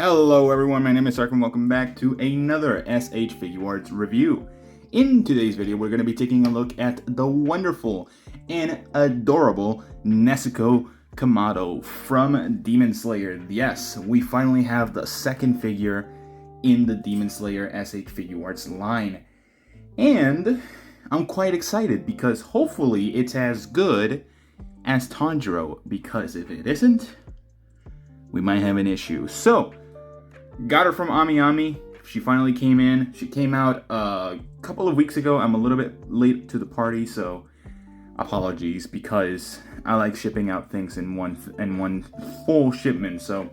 Hello everyone, my name is Sark and welcome back to another SH Figuarts review. In today's video, we're going to be taking a look at the wonderful and adorable Nezuko Kamado from Demon Slayer. Yes, we finally have the second figure in the Demon Slayer SH Figuarts line. And I'm quite excited because hopefully it's as good as Tanjiro, because if it isn't, we might have an issue. So, got her from Ami. She finally came in. She came out a couple of weeks ago. I'm a little bit late to the party, so apologies, because I like shipping out things in one full shipment. So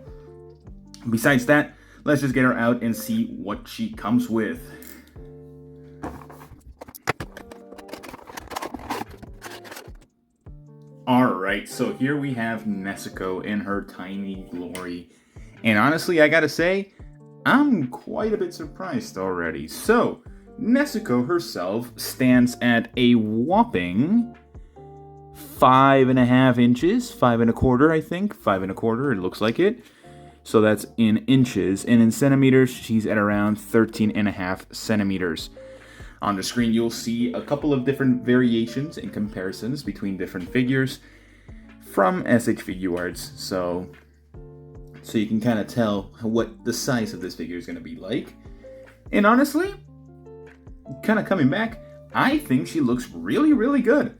besides that, let's just get her out and see what she comes with. Alright, so here we have Nezuko in her tiny glory. And honestly, I gotta say, I'm quite a bit surprised already. So, Nezuko herself stands at a whopping 5.5 inches, 5.25, I think. 5.25, it looks like it. So that's in inches. And in centimeters, she's at around 13.5 centimeters. On the screen, you'll see a couple of different variations and comparisons between different figures from SH Figuarts. So you can kind of tell what the size of this figure is going to be like. And honestly, kind of coming back, I think she looks really, really good.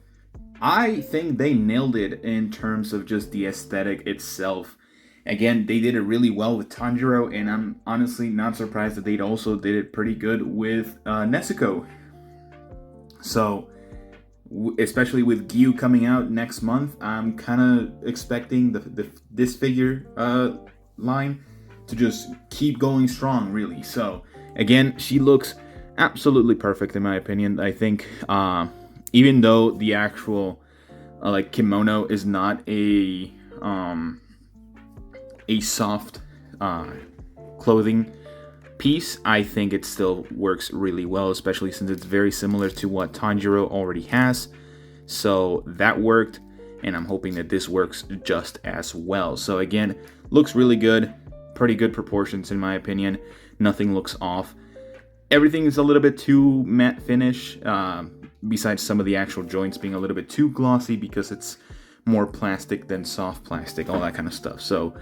I think they nailed it in terms of just the aesthetic itself. Again, they did it really well with Tanjiro, and I'm honestly not surprised that they also did it pretty good with Nezuko. So, especially with Gyu coming out next month, I'm kind of expecting this figure line to just keep going strong, really. So, again, she looks absolutely perfect in my opinion. I think even though the actual kimono is not a soft clothing piece, I think it still works really well, especially since it's very similar to what Tanjiro already has. So that worked, and I'm hoping that this works just as well. So again, looks really good, pretty good proportions in my opinion. Nothing looks off. Everything is a little bit too matte finish, besides some of the actual joints being a little bit too glossy because it's more plastic than soft plastic, all that kind of stuff. So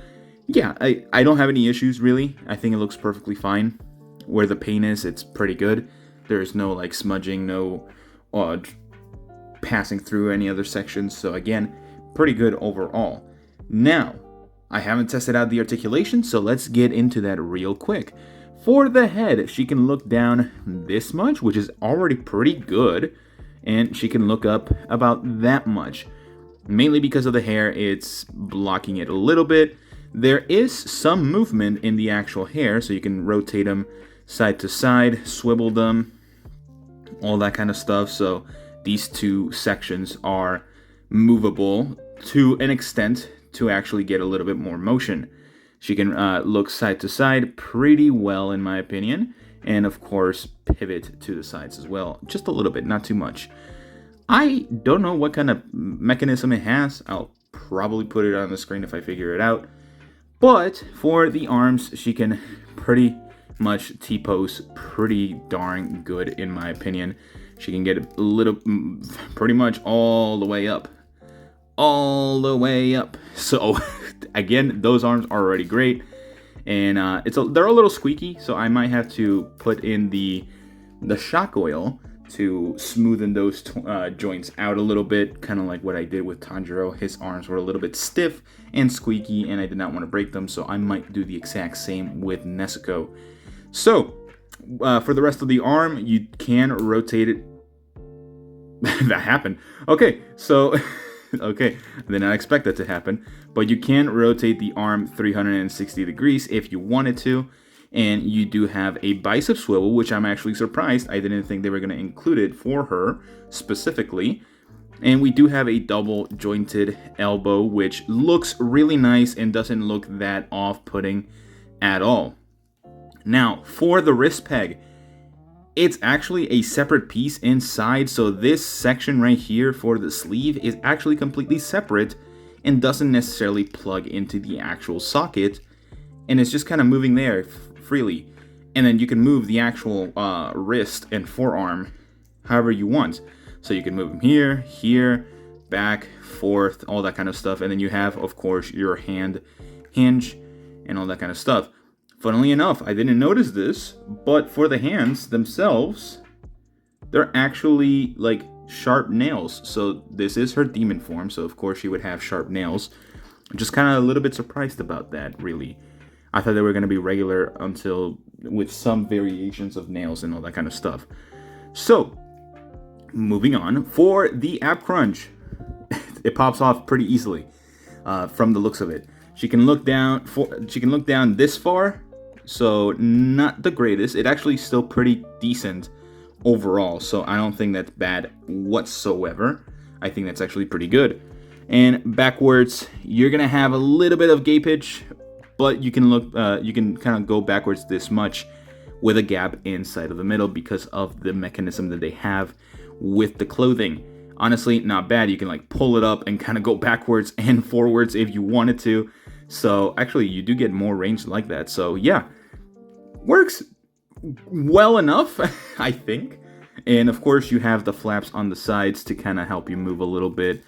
yeah, I don't have any issues really. I think it looks perfectly fine. Where the paint is, it's pretty good. There's no like smudging, no passing through any other sections. So again, pretty good overall. Now, I haven't tested out the articulation, so let's get into that real quick. For the head, she can look down this much, which is already pretty good. And she can look up about that much. Mainly because of the hair, it's blocking it a little bit. There is some movement in the actual hair, so you can rotate them side to side, swivel them, all that kind of stuff. So these two sections are movable to an extent to actually get a little bit more motion. She can look side to side pretty well, in my opinion, and of course pivot to the sides as well, just a little bit, not too much. I don't know what kind of mechanism it has. I'll probably put it on the screen if I figure it out. But for the arms, she can pretty much T-pose pretty darn good, in my opinion. She can get a little, pretty much all the way up. All the way up. So, again, those arms are already great. And they're a little squeaky, so I might have to put in the shock oil to smoothen those joints out a little bit, kind of like what I did with Tanjiro. His arms were a little bit stiff and squeaky, and I did not want to break them, so I might do the exact same with Nezuko. So, for the rest of the arm, you can rotate it. That happened. Okay, so, okay, I did not expect that to happen, but you can rotate the arm 360 degrees if you wanted to. And you do have a bicep swivel, which I'm actually surprised. I didn't think they were going to include it for her specifically. And we do have a double jointed elbow, which looks really nice and doesn't look that off-putting at all. Now, for the wrist peg, it's actually a separate piece inside. So this section right here for the sleeve is actually completely separate and doesn't necessarily plug into the actual socket and it's just kind of moving there freely. And then you can move the actual wrist and forearm however you want. So you can move them here, here, back, forth, all that kind of stuff. And then you have, of course, your hand hinge and all that kind of stuff. Funnily enough, I didn't notice this, but for the hands themselves, they're actually like sharp nails. So this is her demon form, so of course she would have sharp nails. I'm just kind of a little bit surprised about that, really. I thought they were going to be regular until with some variations of nails and all that kind of stuff. So, moving on, for the ab crunch, it pops off pretty easily from the looks of it. She can look down. She can look down this far, so not the greatest. It actually still pretty decent overall. So I don't think that's bad whatsoever. I think that's actually pretty good. And backwards, you're gonna have a little bit of gapage, but you can look. You can kind of go backwards this much with a gap inside of the middle because of the mechanism that they have with the clothing. Honestly, not bad. You can like pull it up and kind of go backwards and forwards if you wanted to. So actually, you do get more range like that. So yeah, works well enough, I think. And of course, you have the flaps on the sides to kind of help you move a little bit.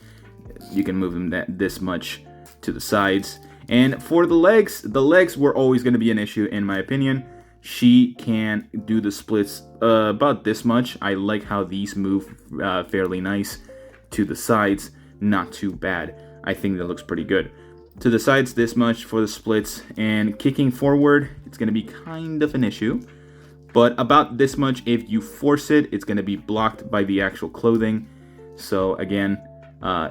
You can move them this much to the sides. And for the legs were always going to be an issue in my opinion. She can do the splits about this much. I like how these move fairly nice to the sides. Not too bad. I think that looks pretty good. To the sides this much for the splits, and kicking forward, it's going to be kind of an issue. But about this much, if you force it, it's going to be blocked by the actual clothing. So again,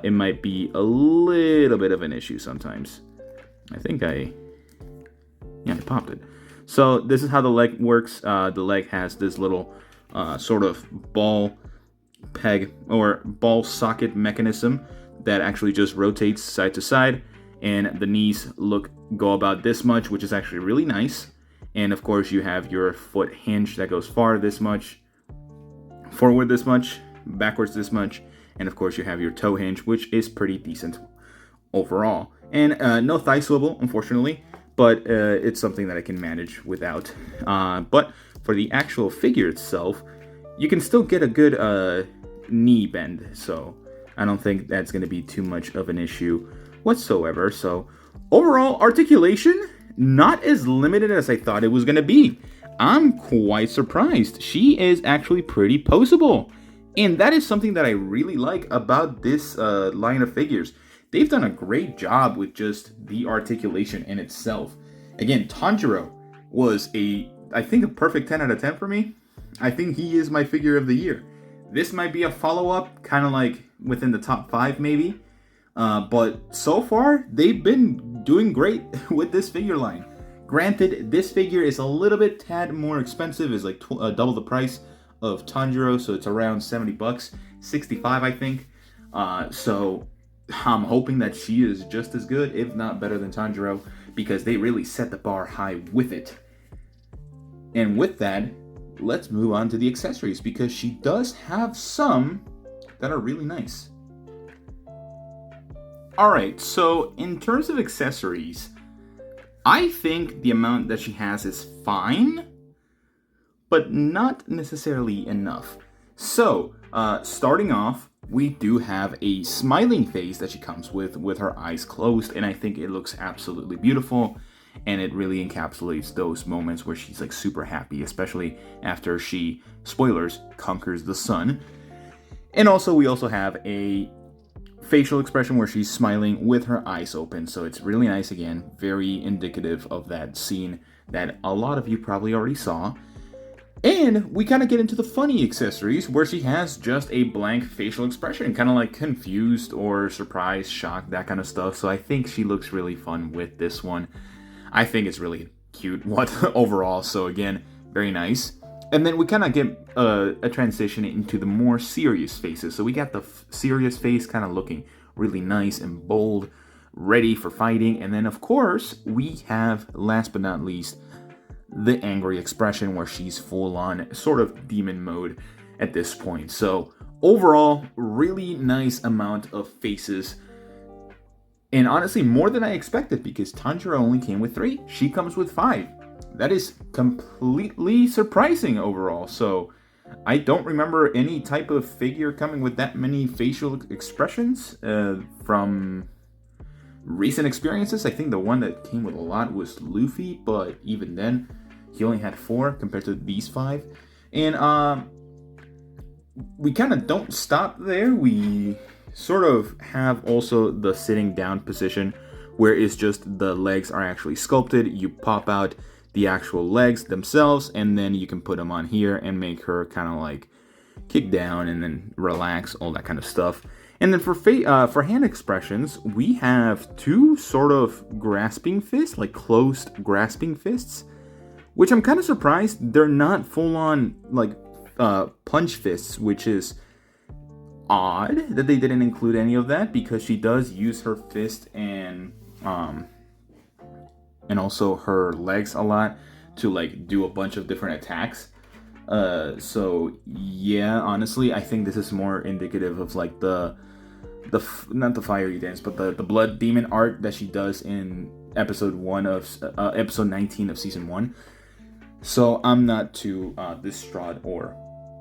it might be a little bit of an issue sometimes. I think I popped it. So this is how the leg works. The leg has this little sort of ball peg or ball socket mechanism that actually just rotates side to side. And the knees go about this much, which is actually really nice. And of course you have your foot hinge that goes forward this much, backwards this much. And of course you have your toe hinge, which is pretty decent overall. And no thigh swivel, unfortunately, but it's something that I can manage without. But for the actual figure itself, you can still get a good knee bend. So I don't think that's going to be too much of an issue whatsoever. So overall, articulation, not as limited as I thought it was going to be. I'm quite surprised. She is actually pretty poseable. And that is something that I really like about this line of figures. They've done a great job with just the articulation in itself. Again, Tanjiro was I think a perfect 10 out of 10 for me. I think he is my figure of the year. This might be a follow-up, kind of like within the top 5 maybe. But so far, they've been doing great with this figure line. Granted, this figure is a little bit tad more expensive. It's like double the price of Tanjiro, so it's around $70, 65 I think. So I'm hoping that she is just as good, if not better than Tanjiro, because they really set the bar high with it. And with that, let's move on to the accessories, because she does have some that are really nice. Alright, so in terms of accessories, I think the amount that she has is fine, but not necessarily enough. So, starting off, we do have a smiling face that she comes with her eyes closed, and I think it looks absolutely beautiful, and it really encapsulates those moments where she's like super happy, especially after she, spoilers, conquers the sun. And also, we also have a facial expression where she's smiling with her eyes open, so it's really nice. Again, very indicative of that scene that a lot of you probably already saw. And we kind of get into the funny accessories where she has just a blank facial expression, kind of like confused or surprised, shocked, that kind of stuff. So I think she looks really fun with this one. I think it's really cute overall. So again, very nice. And then we kind of get a transition into the more serious faces. So we got the serious face kind of looking really nice and bold, ready for fighting. And then of course we have, last but not least, the angry expression where she's full on sort of demon mode at this point. So overall, really nice amount of faces. And honestly, more than I expected, because Tanjiro only came with 3. She comes with 5. That is completely surprising overall. So I don't remember any type of figure coming with that many facial expressions from recent experiences. I think the one that came with a lot was Luffy, but even then, he only had 4 compared to these 5. And we kind of don't stop there. We sort of have also the sitting down position, where it's just the legs are actually sculpted. You pop out the actual legs themselves, and then you can put them on here and make her kind of like kick down and then relax, all that kind of stuff. And then for hand expressions, we have 2 sort of grasping fists, like closed grasping fists, which I'm kind of surprised they're not full on like punch fists, which is odd that they didn't include any of that, because she does use her fist and also her legs a lot to like do a bunch of different attacks. So yeah, honestly, I think this is more indicative of like the not the fiery dance, but the blood demon art that she does in episode 19 of season 1. So I'm not too distraught or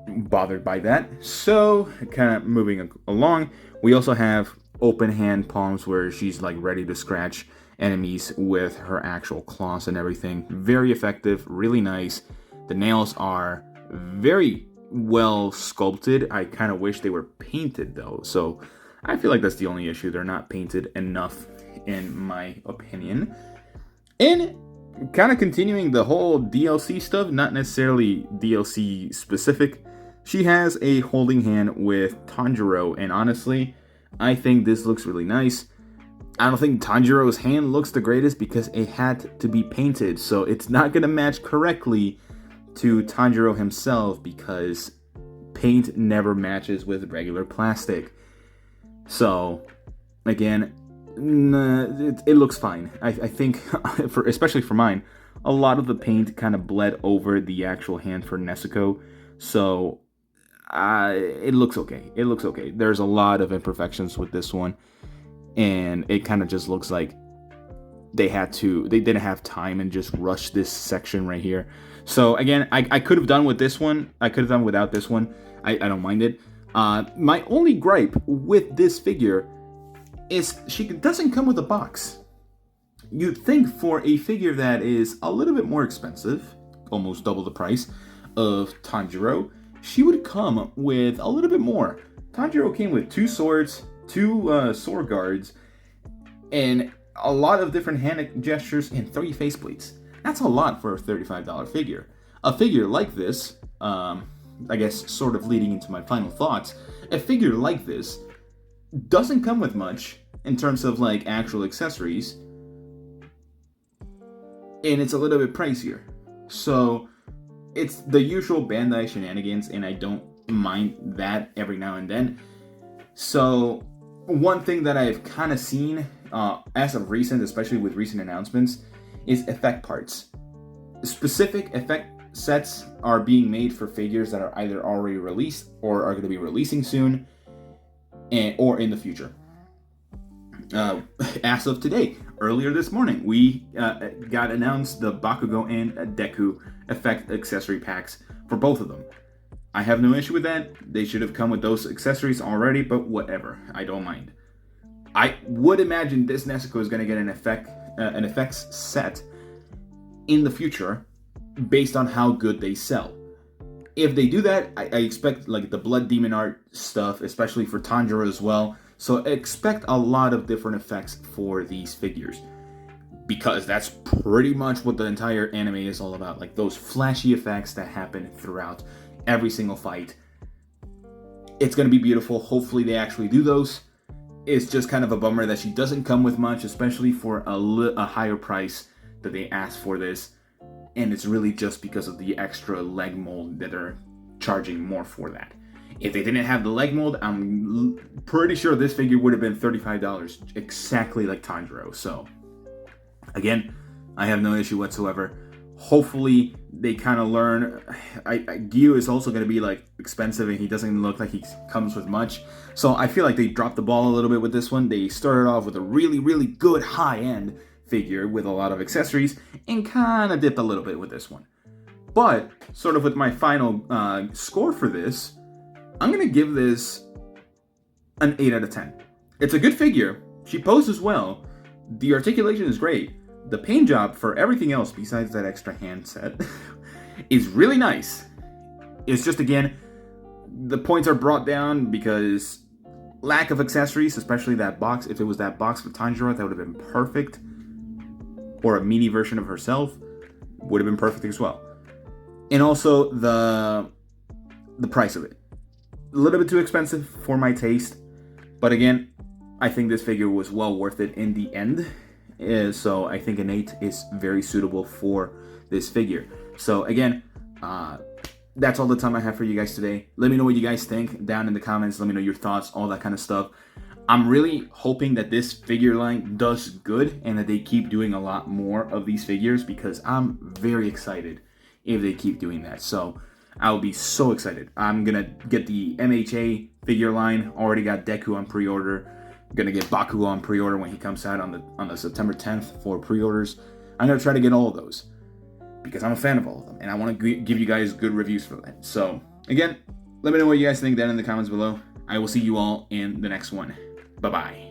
bothered by that. So kind of moving along, we also have open hand palms where she's like ready to scratch enemies with her actual claws and everything. Very effective, really nice. The nails are very well sculpted. I kind of wish they were painted though, so I feel like that's the only issue. They're not painted enough in my opinion. And kind of continuing the whole DLC stuff, not necessarily DLC specific, she has a holding hand with Tanjiro, and honestly, I think this looks really nice. I don't think Tanjiro's hand looks the greatest because it had to be painted, so it's not going to match correctly to Tanjiro himself because paint never matches with regular plastic. So, again, it looks fine. I think, especially for mine, a lot of the paint kind of bled over the actual hand for Nezuko, so it looks okay. It looks okay. There's a lot of imperfections with this one, and it kind of just looks like they didn't have time and just rushed this section right here. So again, I could have done with this one. I could have done without this one. I don't mind it. My only gripe with this figure is she doesn't come with a box. You'd think for a figure that is a little bit more expensive, almost double the price of Tanjiro, she would come with a little bit more. Tanjiro came with 2 swords, 2 sword guards, and a lot of different hand gestures and 3 faceplates. That's a lot for a $35 figure. A figure like this, I guess sort of leading into my final thoughts, a figure like this doesn't come with much in terms of like actual accessories, and it's a little bit pricier. So it's the usual Bandai shenanigans, and I don't mind that every now and then. So one thing that I've kind of seen as of recent, especially with recent announcements, is effect parts. Specific effect sets are being made for figures that are either already released or are going to be releasing soon, or in the future. As of today, earlier this morning, we got announced the Bakugo and Deku effect accessory packs for both of them. I have no issue with that. They should have come with those accessories already, but whatever. I don't mind. I would imagine this Nezuko is going to get an effects set in the future based on how good they sell. If they do that, I expect like the Blood Demon art stuff, especially for Tanjiro as well. So expect a lot of different effects for these figures, because that's pretty much what the entire anime is all about. Like those flashy effects that happen throughout every single fight. It's going to be beautiful. Hopefully they actually do those. It's just kind of a bummer that she doesn't come with much, especially for a higher price that they asked for this. And it's really just because of the extra leg mold that they're charging more for that. If they didn't have the leg mold, I'm pretty sure this figure would have been $35, exactly like Tanjiro. So, again, I have no issue whatsoever. Hopefully they kind of learn. Gyu is also going to be like expensive, and he doesn't look like he comes with much. So I feel like they dropped the ball a little bit with this one. They started off with a really, really good high-end figure with a lot of accessories, and kind of dipped a little bit with this one. But sort of with my final score for this, I'm going to give this an 8 out of 10. It's a good figure. She poses well. The articulation is great. The paint job for everything else besides that extra handset is really nice. It's just, again, the points are brought down because lack of accessories, especially that box. If it was that box for Tanjiro, that would have been perfect. Or a mini version of herself would have been perfect as well. And also the price of it. A little bit too expensive for my taste. But again, I think this figure was well worth it in the end. So I think an 8 is very suitable for this figure. So again, that's all the time I have for you guys today. Let me know what you guys think down in the comments. Let me know your thoughts, all that kind of stuff. I'm really hoping that this figure line does good and that they keep doing a lot more of these figures, because I'm very excited if they keep doing that. So I'll be so excited. I'm gonna get the MHA figure line. Already got Deku on pre-order. Gonna get Baku on pre-order when he comes out on the September 10th for pre-orders. I'm gonna try to get all of those because I'm a fan of all of them, and I want to give you guys good reviews for that. So again, let me know what you guys think down in the comments below. I will see you all in the next one. Bye bye.